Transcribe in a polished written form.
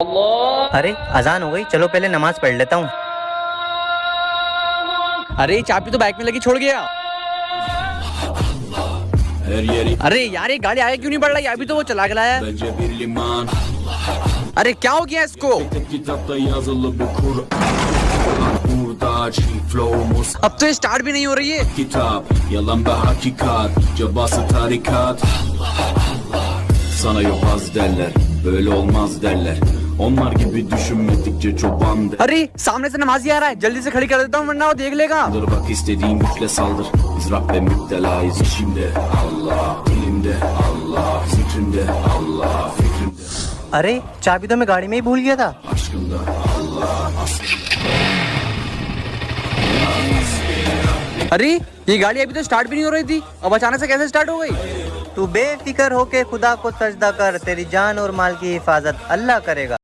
अरे अजान हो गई, चलो पहले नमाज पढ़ लेता हूँ। अरे चाबी तो बाइक में लगी छोड़ गया। अरे यार ये गाड़ी आगे क्यों नहीं बढ़ रही? अभी तो वो चला के लाया। अरे क्या हो गया इसको? अब तो ये स्टार्ट भी नहीं हो रही है। Kitap, yalan ve hakikat, cabası tarikat. Sana yobaz derler, böyle olmaz derler. Onlar gibi düşünmedikçe çoban der. अरे सामने से नमाजी आ रहा है, जल्दी से खड़ी कर देता हूँ वरना वो देख लेगा। Bak istediğin güçle saldır. Biz Rab ve müptelayız işimde. Allah, dilimde Allah, zikrimde Allah, fikrimde. अरे चाबी तो मैं गाड़ी में ही भूल गया था। Aşkımda Allah, अरे ये गाड़ी अभी तो स्टार्ट भी नहीं हो रही थी, अब अचानक से कैसे स्टार्ट हो गई? तू बेफिक्र होके खुदा को सजदा कर, तेरी जान और माल की हिफाजत अल्लाह करेगा।